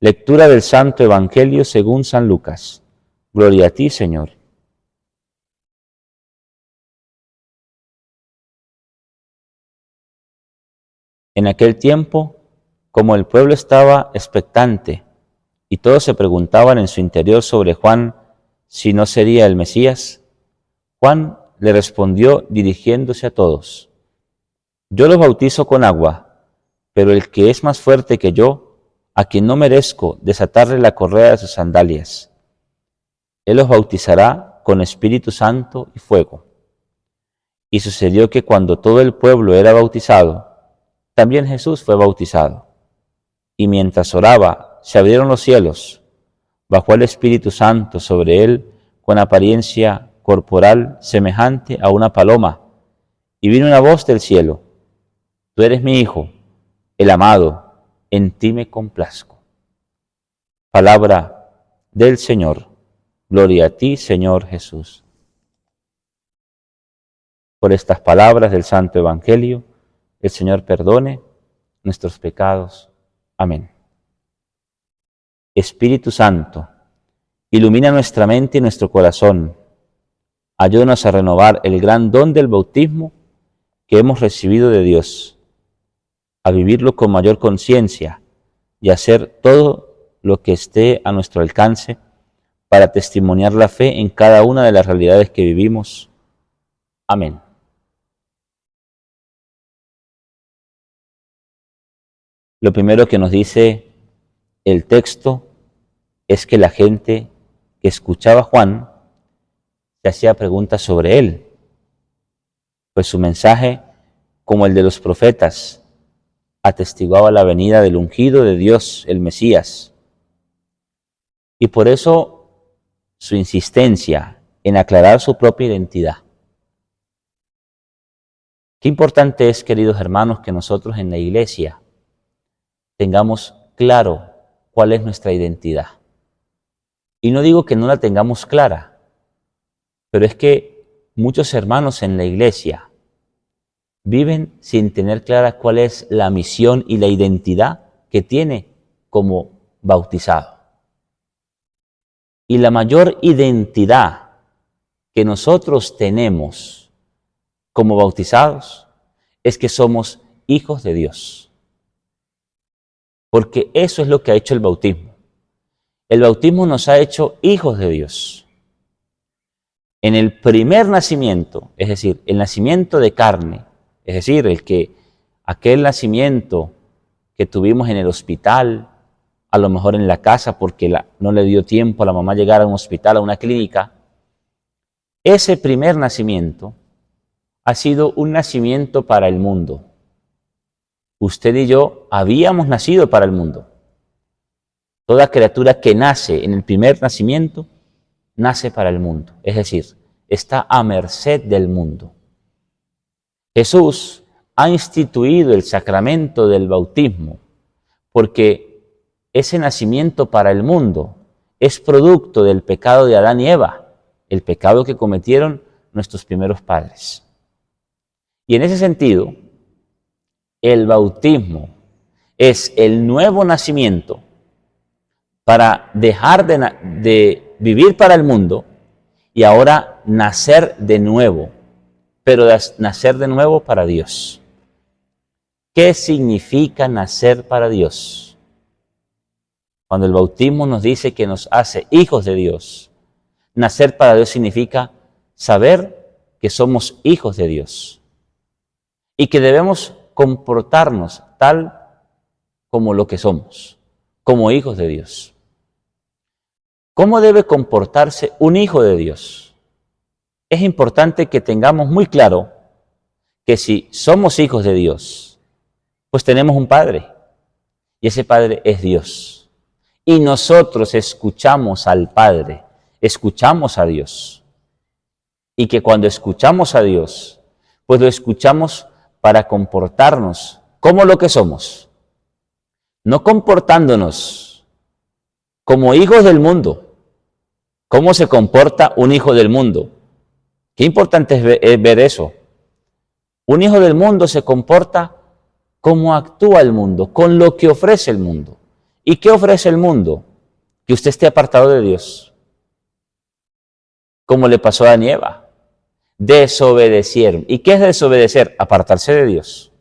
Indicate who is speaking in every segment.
Speaker 1: Lectura del Santo Evangelio según San Lucas. Gloria a ti, Señor. En aquel tiempo, como el pueblo estaba expectante y todos se preguntaban en su interior sobre Juan si no sería el Mesías, Juan le respondió dirigiéndose a todos: Yo los bautizo con agua, pero el que es más fuerte que yo, a quien no merezco desatarle la correa de sus sandalias, él los bautizará con Espíritu Santo y fuego. Y sucedió que cuando todo el pueblo era bautizado, también Jesús fue bautizado. Y mientras oraba, se abrieron los cielos, bajó el Espíritu Santo sobre él con apariencia corporal semejante a una paloma, y vino una voz del cielo: Tú eres mi Hijo, el amado, en ti me complazco. Palabra del Señor. Gloria a ti, Señor Jesús. Por estas palabras del Santo Evangelio, el Señor perdone nuestros pecados. Amén. Espíritu Santo, ilumina nuestra mente y nuestro corazón. Ayúdanos a renovar el gran don del bautismo que hemos recibido de Dios, a vivirlo con mayor conciencia y a hacer todo lo que esté a nuestro alcance para testimoniar la fe en cada una de las realidades que vivimos. Amén. Lo primero que nos dice el texto es que la gente que escuchaba a Juan se hacía preguntas sobre él, pues su mensaje, como el de los profetas, atestiguaba la venida del ungido de Dios, el Mesías. Y por eso su insistencia en aclarar su propia identidad. Qué importante es, queridos hermanos, que nosotros en la Iglesia tengamos claro cuál es nuestra identidad. Y no digo que no la tengamos clara, pero es que muchos hermanos en la Iglesia viven sin tener clara cuál es la misión y la identidad que tiene como bautizado. Y la mayor identidad que nosotros tenemos como bautizados es que somos hijos de Dios. Porque eso es lo que ha hecho el bautismo. El bautismo nos ha hecho hijos de Dios. En el primer nacimiento, es decir, el nacimiento de carne, es decir, aquel nacimiento que tuvimos en el hospital, a lo mejor en la casa porque no le dio tiempo a la mamá llegar a un hospital, a una clínica, ese primer nacimiento ha sido un nacimiento para el mundo. Usted y yo habíamos nacido para el mundo. Toda criatura que nace en el primer nacimiento, nace para el mundo. Es decir, está a merced del mundo. Jesús ha instituido el sacramento del bautismo porque ese nacimiento para el mundo es producto del pecado de Adán y Eva, el pecado que cometieron nuestros primeros padres. Y en ese sentido, el bautismo es el nuevo nacimiento para dejar de vivir para el mundo y ahora nacer de nuevo, pero nacer de nuevo para Dios. ¿Qué significa nacer para Dios? Cuando el bautismo nos dice que nos hace hijos de Dios, nacer para Dios significa saber que somos hijos de Dios y que debemos comportarnos tal como lo que somos, como hijos de Dios. ¿Cómo debe comportarse un hijo de Dios? Es importante que tengamos muy claro que si somos hijos de Dios, pues tenemos un Padre, y ese Padre es Dios. Y nosotros escuchamos al Padre, escuchamos a Dios. Y que cuando escuchamos a Dios, pues lo escuchamos para comportarnos como lo que somos, no comportándonos como hijos del mundo. ¿Cómo se comporta un hijo del mundo? Qué importante es ver eso. Un hijo del mundo se comporta como actúa el mundo, con lo que ofrece el mundo. ¿Y qué ofrece el mundo? Que usted esté apartado de Dios, como le pasó a Adán y Eva. Desobedecieron. ¿Y qué es desobedecer? Apartarse de Dios.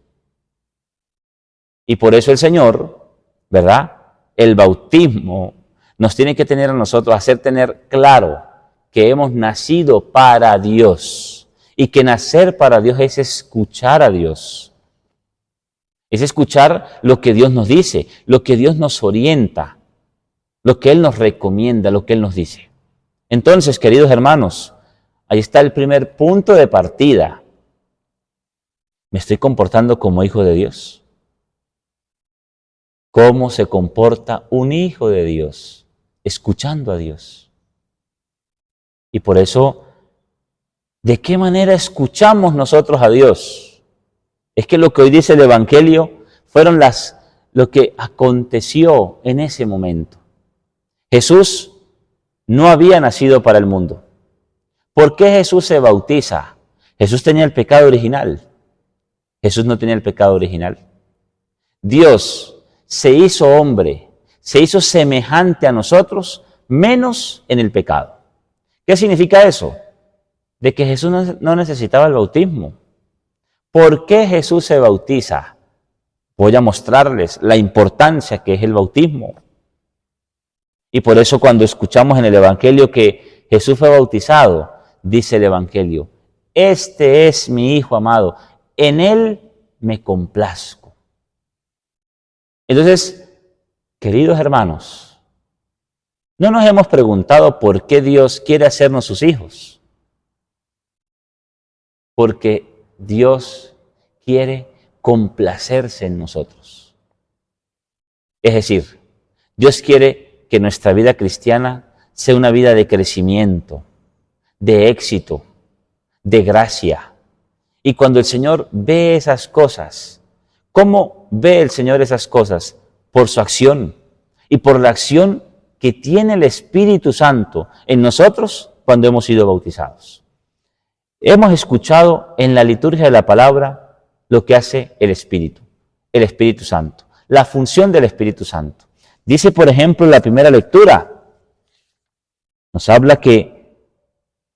Speaker 1: Y por eso el Señor, ¿verdad? El bautismo nos tiene que tener a nosotros, hacer tener claro que hemos nacido para Dios y que nacer para Dios es escuchar a Dios. Es escuchar lo que Dios nos dice, lo que Dios nos orienta, lo que Él nos recomienda, lo que Él nos dice. Entonces, queridos hermanos, ahí está el primer punto de partida. ¿Me estoy comportando como hijo de Dios? ¿Cómo se comporta un hijo de Dios? Escuchando a Dios. Y por eso, ¿de qué manera escuchamos nosotros a Dios? Es que lo que hoy dice el Evangelio fueron lo que aconteció en ese momento. Jesús no había nacido para el mundo. ¿Por qué Jesús se bautiza? Jesús tenía el pecado original. Jesús no tenía el pecado original. Dios se hizo hombre, se hizo semejante a nosotros, menos en el pecado. ¿Qué significa eso? De que Jesús no necesitaba el bautismo. ¿Por qué Jesús se bautiza? Voy a mostrarles la importancia que es el bautismo. Y por eso cuando escuchamos en el Evangelio que Jesús fue bautizado, dice el Evangelio, este es mi Hijo amado, en Él me complazco. Entonces, queridos hermanos, no nos hemos preguntado por qué Dios quiere hacernos sus hijos. Porque Dios quiere complacerse en nosotros. Es decir, Dios quiere que nuestra vida cristiana sea una vida de crecimiento, de éxito, de gracia. Y cuando el Señor ve esas cosas, ¿cómo ve el Señor esas cosas? Por su acción y por la acción que tiene el Espíritu Santo en nosotros cuando hemos sido bautizados. Hemos escuchado en la liturgia de la palabra lo que hace el Espíritu Santo, la función del Espíritu Santo. Dice, por ejemplo, en la primera lectura, nos habla que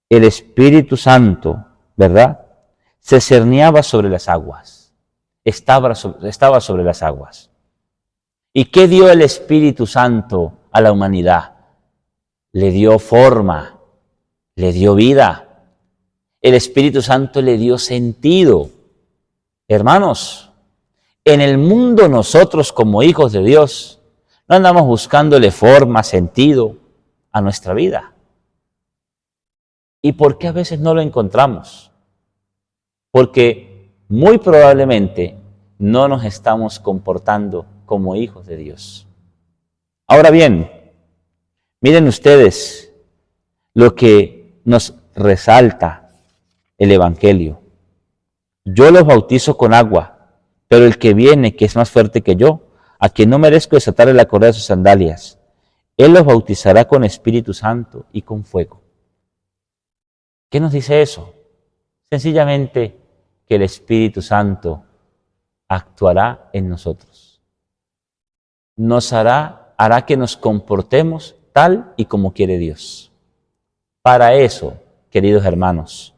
Speaker 1: el Espíritu Santo, ¿verdad?, se cerniaba sobre las aguas, estaba sobre las aguas. ¿Y qué dio el Espíritu Santo a la humanidad? Le dio forma, le dio vida. El Espíritu Santo le dio sentido. Hermanos, en el mundo nosotros como hijos de Dios no andamos buscándole forma, sentido a nuestra vida. ¿Y por qué a veces no lo encontramos? Porque muy probablemente no nos estamos comportando como hijos de Dios. Ahora bien, miren ustedes lo que nos resalta el Evangelio. Yo los bautizo con agua, pero el que viene, que es más fuerte que yo, a quien no merezco desatarle la correa de sus sandalias, Él los bautizará con Espíritu Santo y con fuego. ¿Qué nos dice eso? Sencillamente que el Espíritu Santo actuará en nosotros. Nos hará que nos comportemos tal y como quiere Dios. Para eso, queridos hermanos,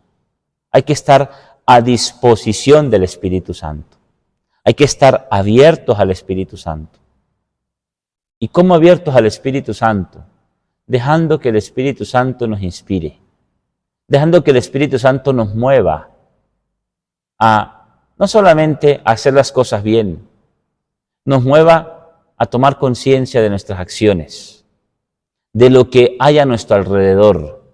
Speaker 1: hay que estar a disposición del Espíritu Santo. Hay que estar abiertos al Espíritu Santo. ¿Y cómo abiertos al Espíritu Santo? Dejando que el Espíritu Santo nos inspire. Dejando que el Espíritu Santo nos mueva a no solamente a hacer las cosas bien, nos mueva a tomar conciencia de nuestras acciones, de lo que hay a nuestro alrededor.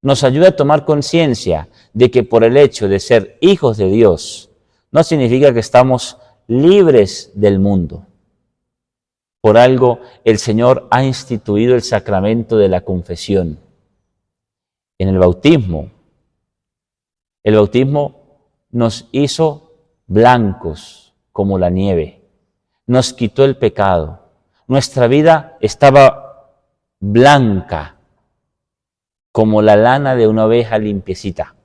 Speaker 1: Nos ayuda a tomar conciencia de que por el hecho de ser hijos de Dios, no significa que estamos libres del mundo. Por algo, el Señor ha instituido el sacramento de la confesión. En el bautismo nos hizo blancos como la nieve, nos quitó el pecado. Nuestra vida estaba blanca como la lana de una oveja limpiecita.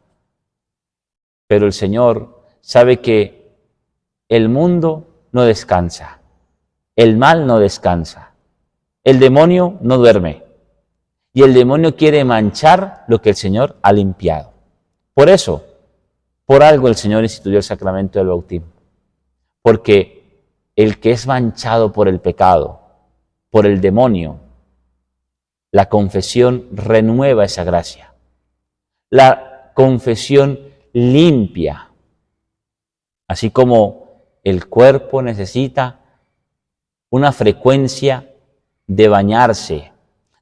Speaker 1: Pero el Señor sabe que el mundo no descansa. El mal no descansa. El demonio no duerme. Y el demonio quiere manchar lo que el Señor ha limpiado. Por eso, por algo el Señor instituyó el sacramento del bautismo. Porque el que es manchado por el pecado, por el demonio, la confesión renueva esa gracia. La confesión limpia. Así como el cuerpo necesita una frecuencia de bañarse,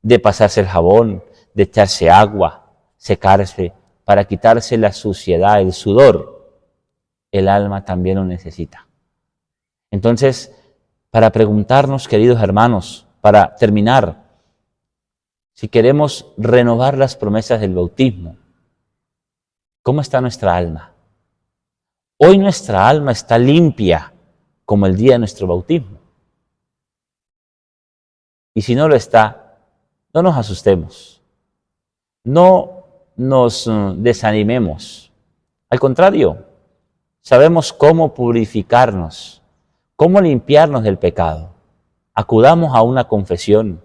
Speaker 1: de pasarse el jabón, de echarse agua, secarse, para quitarse la suciedad, el sudor, el alma también lo necesita. Entonces, para preguntarnos, queridos hermanos, para terminar, si queremos renovar las promesas del bautismo, ¿cómo está nuestra alma? Hoy nuestra alma está limpia como el día de nuestro bautismo. Y si no lo está, no nos asustemos, no nos desanimemos. Al contrario, sabemos cómo purificarnos, cómo limpiarnos del pecado. Acudamos a una confesión,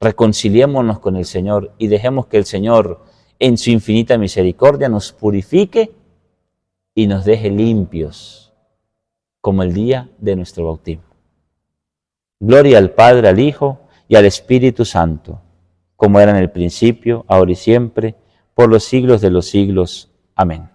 Speaker 1: reconciliémonos con el Señor y dejemos que el Señor, en su infinita misericordia, nos purifique y nos deje limpios, como el día de nuestro bautismo. Gloria al Padre, al Hijo y al Espíritu Santo, como era en el principio, ahora y siempre, por los siglos de los siglos. Amén.